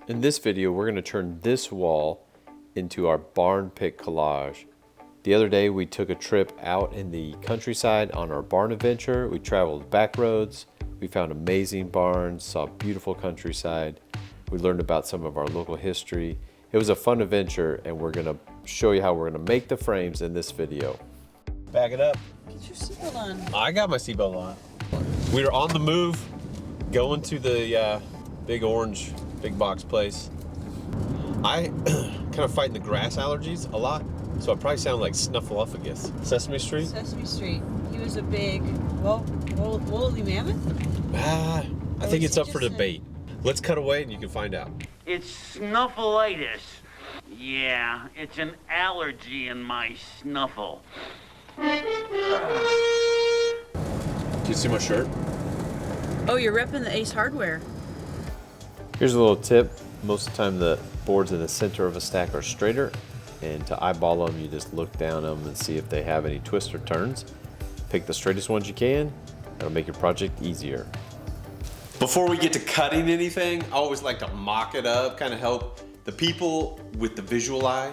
In this video, we're going to turn this wall into our barn pic collage. The other day, we took a trip out in the countryside on our barn adventure. We traveled back roads. We found amazing barns, saw beautiful countryside. We learned about some of our local history. It was a fun adventure, and we're going to show you how we're going to make the frames in this video. Back it up. Get your seatbelt on. I got my seatbelt on. We are on the move, going to the big box place. I kind of fighting the grass allergies a lot, so I probably sound like Snuffleupagus. Sesame Street? Sesame Street. He was a big, woolly mammoth? I think it's up for debate. Let's cut away and you can find out. It's snuffleitis. Yeah, it's an allergy in my snuffle. Can you see my shirt? Oh, you're repping the Ace Hardware. Here's a little tip. Most of the time the boards in the center of a stack are straighter, and to eyeball them you just look down them and see if they have any twists or turns. Pick the straightest ones you can. That'll make your project easier. Before we get to cutting anything, I always like to mock it up, kind of help the people with the visual eye.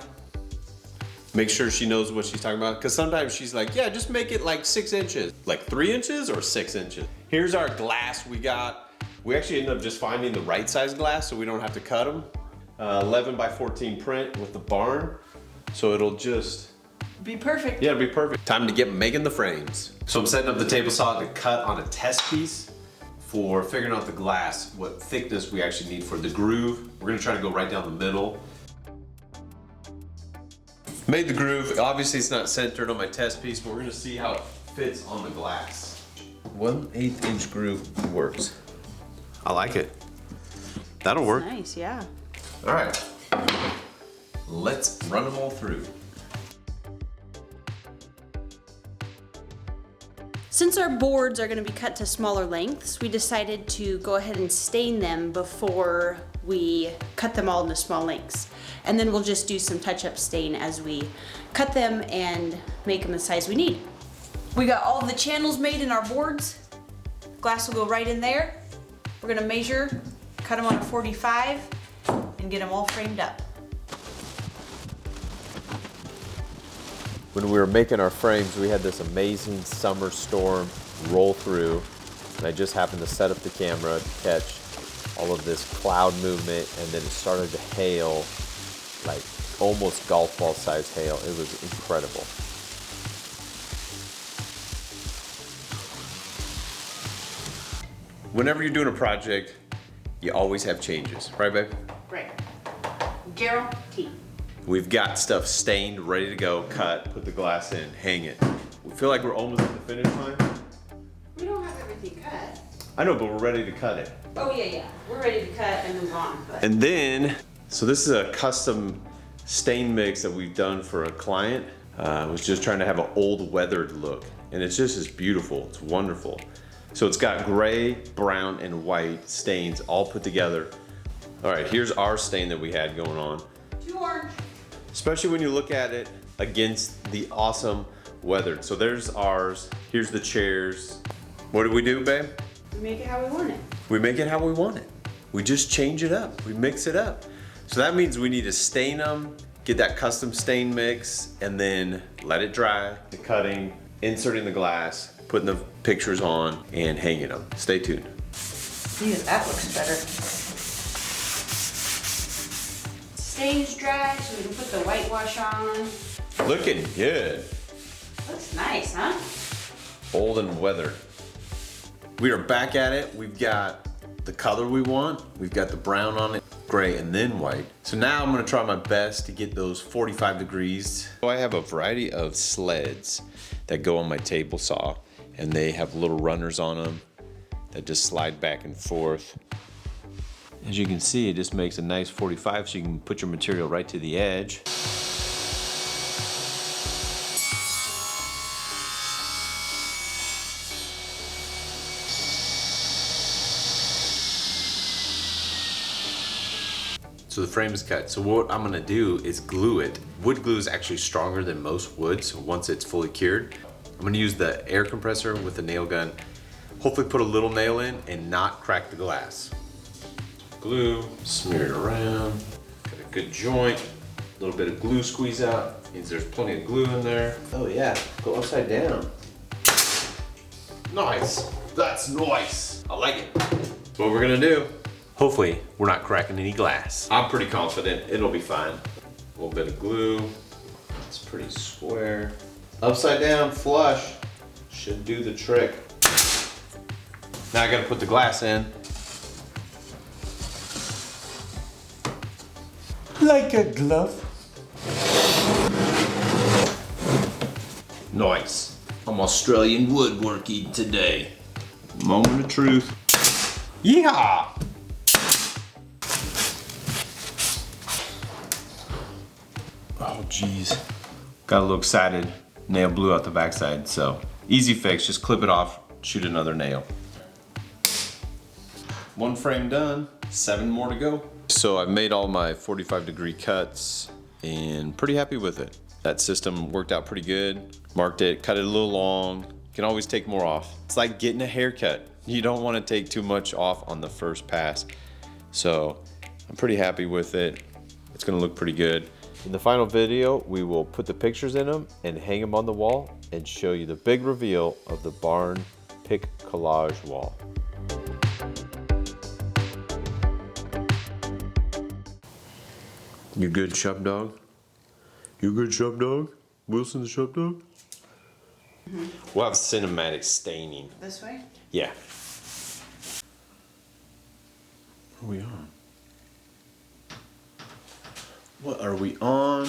Make sure she knows what she's talking about, because sometimes she's like, yeah, just make it like 6 inches. Like 3 inches or 6 inches? Here's our glass we got. We actually ended up just finding the right size glass so we don't have to cut them. 11 by 14 print with the barn. So it'll just be perfect. Yeah, it'll be perfect. Time to get making the frames. So I'm setting up the table saw to cut on a test piece for figuring out the glass, what thickness we actually need for the groove. We're gonna try to go right down the middle. Made the groove. Obviously it's not centered on my test piece, but we're gonna see how it fits on the glass. 1/8 inch groove works. I like it. That'll work. Nice, yeah. All right, let's run them all through. Since our boards are going to be cut to smaller lengths, we decided to go ahead and stain them before we cut them all into small lengths. And then we'll just do some touch-up stain as we cut them and make them the size we need. We got all the channels made in our boards. Glass will go right in there. We're gonna measure, cut them on a 45, and get them all framed up. When we were making our frames, we had this amazing summer storm roll through, and I just happened to set up the camera to catch all of this cloud movement, and then it started to hail, like almost golf ball size hail. It was incredible. Whenever you're doing a project, you always have changes, right, babe? Right. Guarantee. We've got stuff stained, ready to go, cut, put the glass in, hang it. We feel like we're almost at the finish line. We don't have everything cut. I know, but we're ready to cut it. Oh yeah. We're ready to cut and move on. But. And then, so this is a custom stain mix that we've done for a client. Was just trying to have an old weathered look. And it's just as beautiful, it's wonderful. So it's got gray, brown, and white stains all put together. All right, here's our stain that we had going on. Too orange. Especially when you look at it against the awesome weathered. So there's ours, here's the chairs. What do we do, babe? We make it how we want it. We make it how we want it. We just change it up, we mix it up. So that means we need to stain them, get that custom stain mix, and then let it dry. The cutting, inserting the glass, putting the pictures on, and hanging them. Stay tuned. Yeah, that looks better. Stains dry so we can put the whitewash on. Looking good. Looks nice, huh? Old and weathered. We are back at it. We've got the color we want. We've got the brown on it, gray, and then white. So now I'm gonna try my best to get those 45 degrees. So I have a variety of sleds that go on my table saw, and they have little runners on them that just slide back and forth. As you can see, it just makes a nice 45 so you can put your material right to the edge. So the frame is cut. So what I'm gonna do is glue it. Wood glue is actually stronger than most wood, so once it's fully cured, I'm gonna use the air compressor with the nail gun, hopefully put a little nail in and not crack the glass. glue, smear it around. Got a good joint. A little bit of glue squeeze out. Means there's plenty of glue in there. Oh yeah, go upside down. Nice. That's nice. I like it. That's what we're gonna do. Hopefully, we're not cracking any glass. I'm pretty confident it'll be fine. A little bit of glue. It's pretty square. Upside down, flush. Should do the trick. Now I gotta put the glass in. Like a glove. Nice. I'm Australian woodworking today. Moment of truth. Yeehaw! Oh geez. Got a little excited. Nail blew out the backside, so easy fix, just clip it off, shoot another nail. One frame done, 7 more to go. So I've made all my 45-degree cuts and pretty happy with it. That system worked out pretty good. Marked it, cut it a little long. Can always take more off. It's like getting a haircut. You don't want to take too much off on the first pass. So I'm pretty happy with it. It's gonna look pretty good. In the final video, we will put the pictures in them and hang them on the wall and show you the big reveal of the Barn Pic collage wall. You good, Shop Dog? You good, Shop Dog? Wilson the Shop Dog? Mm-hmm. We'll have cinematic staining. This way? Yeah. What are we on? What are we on?